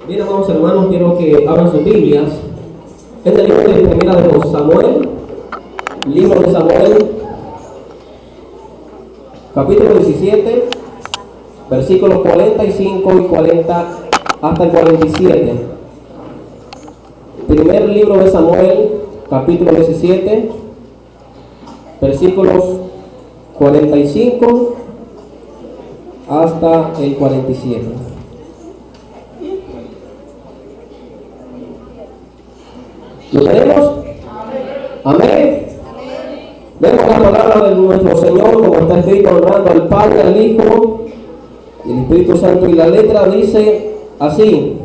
Bien, amados hermanos, quiero que abran sus Biblias en el libro de Primera de Samuel, libro de Samuel, capítulo 17, versículos 45 y 40 hasta el 47. Primer libro de Samuel, capítulo 17, versículos 45 hasta el 47. ¿Lo tenemos? Amén. Vemos la palabra de nuestro Señor, como está escrito, honrando al Padre, al Hijo y el Espíritu Santo. Y la letra dice así: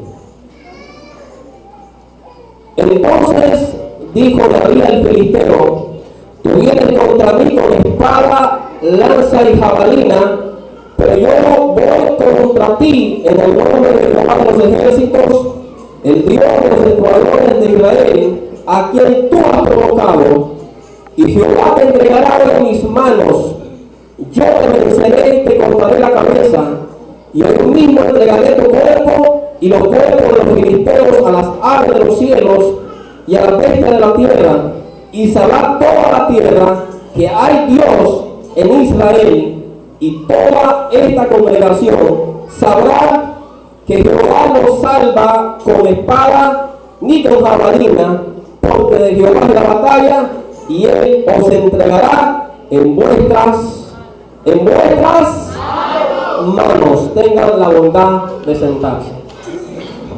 entonces dijo David al filisteo: tú vienes contra mí con espada, lanza y jabalina, pero yo voy contra ti en el nombre de Jehová de los ejércitos, el Dios de los escuadrones de Israel, a quien tú has provocado, y Jehová te entregará en mis manos. Yo te venceré y te cortaré la cabeza, y hoy mismo entregaré tu cuerpo y los cuerpos de los filisteos a las aves de los cielos y a las bestias de la tierra, y sabrá toda la tierra que hay Dios en Israel, y toda esta congregación sabrá que Jehová no salva con espada ni con jabalina, porque de Jehová es la batalla, y él os entregará en vuestras manos. Tengan la bondad de sentarse.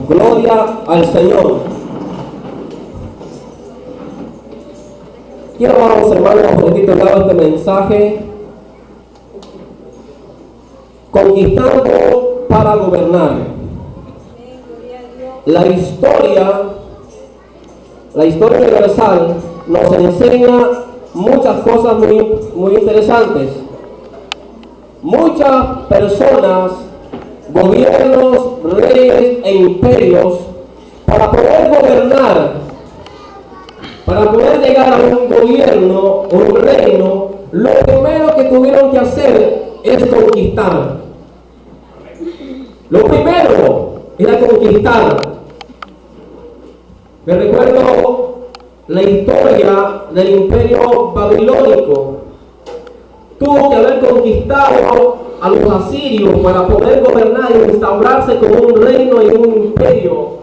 Gloria al Señor. Quiero, amados hermanos, titular este mensaje: conquistando para gobernar. La historia universal nos enseña muchas cosas muy interesantes. Muchas personas, gobiernos, reyes e imperios, para poder gobernar, para poder llegar a un gobierno, un reino, lo primero que tuvieron que hacer es conquistar. Lo primero era conquistar. Me recuerdo la historia del imperio babilónico. Tuvo que haber conquistado a los asirios para poder gobernar y instaurarse como un reino y un imperio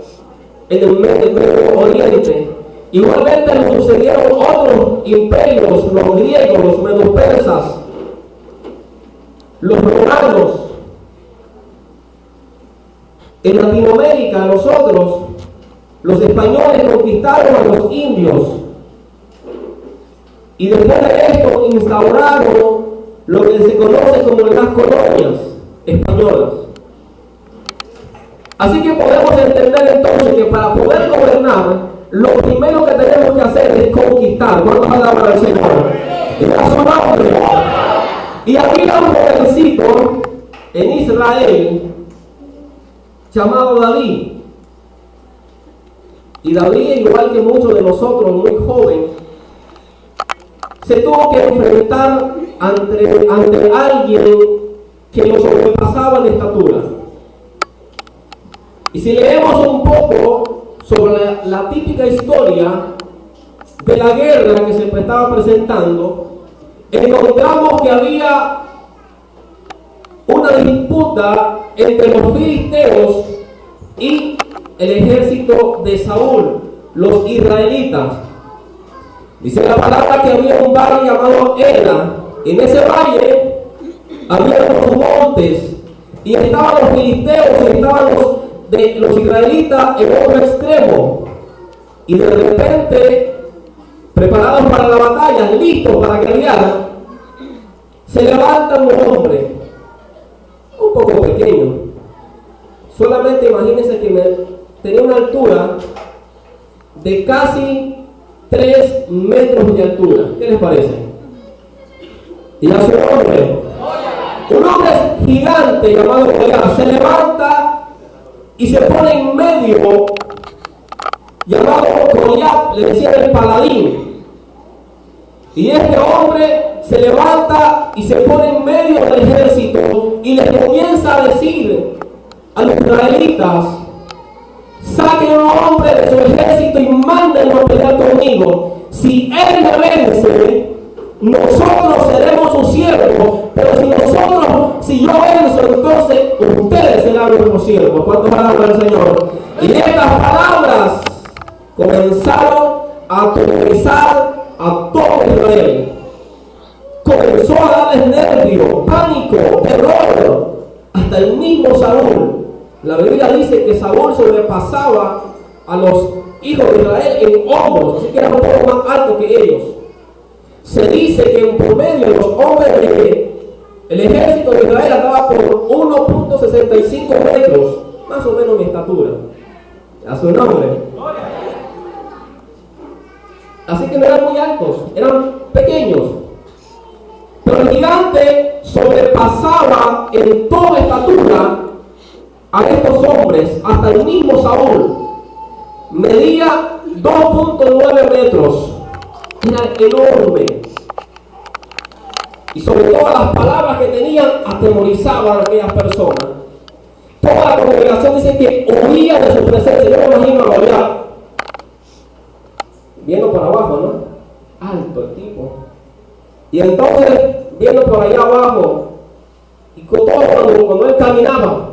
en el Medio Oriente. Igualmente le sucedieron otros imperios, los griegos, los medo-persas, los romanos. En Latinoamérica, nosotros, los españoles, conquistaron a los indios, y después de esto instauraron lo que se conoce como las colonias españolas. Así que podemos entender entonces que para poder gobernar, lo primero que tenemos que hacer es conquistar. ¿Cuántas palabras del Señor? En su nombre. Y había un jovencito en Israel llamado David. Y David, igual que muchos de nosotros, muy joven, se tuvo que enfrentar ante alguien que lo sobrepasaba en estatura. Y si leemos un poco sobre la típica historia de la guerra que se estaba presentando, encontramos que había una disputa entre los filisteos y el ejército de Saúl, los israelitas. Dice la palabra que había un valle llamado Ela. En ese valle había los montes, y estaban los filisteos y estaban los israelitas en otro extremo. Y de repente, preparados para la batalla, listos para guerrear, se levanta un hombre un poco pequeño. Solamente imagínense que tenía una altura de casi 3 metros de altura. ¿Qué les parece? Y a su hombre, un hombre gigante llamado Goliat, se levanta y se pone en medio, llamado Goliat, le decían el paladín. Y este hombre se levanta y se pone en medio del ejército y le comienza a decir a los israelitas: saquen a un hombre de su ejército y mándenlo a pelear conmigo. Si él me vence, nosotros seremos sus siervos, pero si yo venzo, entonces ustedes serán nuestros siervos. ¿Cuántos alaban al Señor? Y estas palabras comenzaron a aterrorizar a todo Israel. Comenzó a darles nervio, pánico, terror, hasta el mismo Saúl. La Biblia dice que Saúl sobrepasaba a los hijos de Israel en hombros, así que era un poco más alto que ellos. Se dice que en promedio los hombres del ejército de Israel andaba por 1.65 metros, más o menos mi estatura. A su nombre. Así que no eran muy altos, eran pequeños. Pero el gigante sobrepasaba en toda estatura a estos hombres, hasta el mismo Saúl. Medía 2.9 metros. Era enorme. Y sobre todo las palabras que tenían atemorizaban a aquellas personas. Toda la congregación dice que oía de su presencia. Yo me imagino a Goliat viendo para abajo, ¿no? Alto el tipo. Y entonces, viendo por allá abajo, y con todo cuando él caminaba,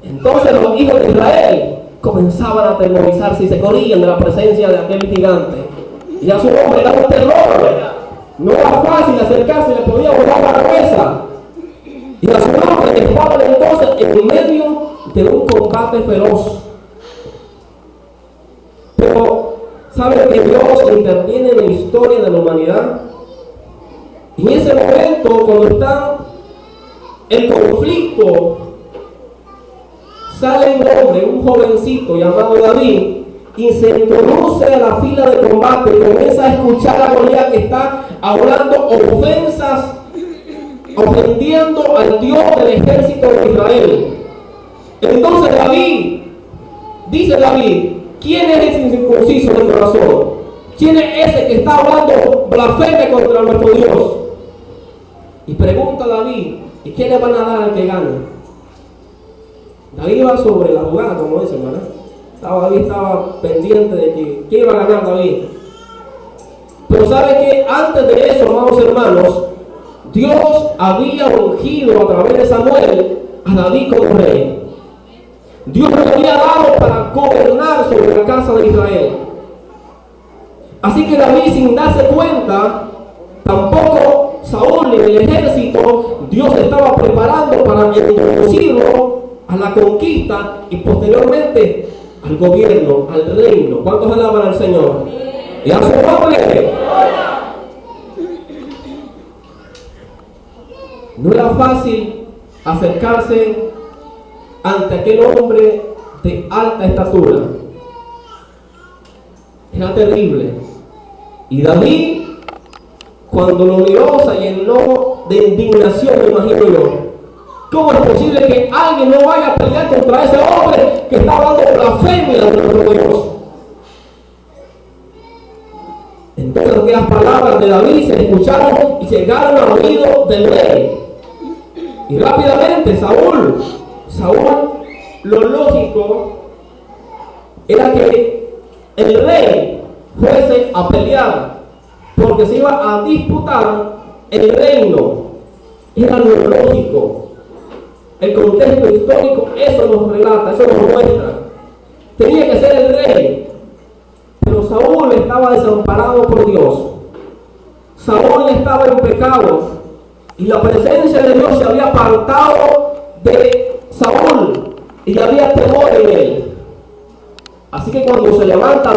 entonces los hijos de Israel comenzaban a atemorizarse y se corrían de la presencia de aquel gigante. Y a su hombre era un terror. No era fácil acercarse, le podía volar la cabeza. Y a su hombre estaban entonces en medio de un combate feroz. Pero, ¿saben que Dios interviene en la historia de la humanidad? Y en ese momento, cuando está el conflicto, sale un hombre, un jovencito llamado David, y se introduce a la fila de combate y comienza a escuchar a Goliat que está hablando ofensas, ofendiendo al Dios del ejército de Israel. Entonces dice David, ¿quién es ese incircunciso del corazón? ¿Quién es ese que está hablando blasfemia contra nuestro Dios? Y pregunta David, ¿y qué le van a dar al que gane? David iba sobre la jugada, como dicen, ¿verdad? David estaba pendiente de que iba a ganar David. Pero ¿sabe qué? Antes de eso, amados hermanos, Dios había ungido a través de Samuel a David como rey. Dios le había dado para gobernar sobre la casa de Israel. Así que David, sin darse cuenta, tampoco Saúl ni el ejército, Dios estaba preparando para introducirlo a la conquista y posteriormente al gobierno, al reino. ¿Cuántos alaban al Señor? Y a su nombre. No era fácil acercarse ante aquel hombre de alta estatura. Era terrible. Y David, cuando lo miró, se llenó de indignación, me imagino yo. ¿Cómo es posible que alguien no vaya a pelear contra ese hombre que está hablando blasfemia de nuestro Dios? Entonces aquellas palabras de David se escucharon y llegaron al oído del rey. Y rápidamente Saúl, lo lógico era que el rey fuese a pelear, porque se iba a disputar el reino. Era lo lógico. El contexto histórico eso nos relata, eso nos muestra. Tenía que ser el rey. Pero Saúl estaba desamparado por Dios. Saúl estaba en pecado. Y la presencia de Dios se había apartado de Saúl. Y había temor en él. Así que cuando se levanta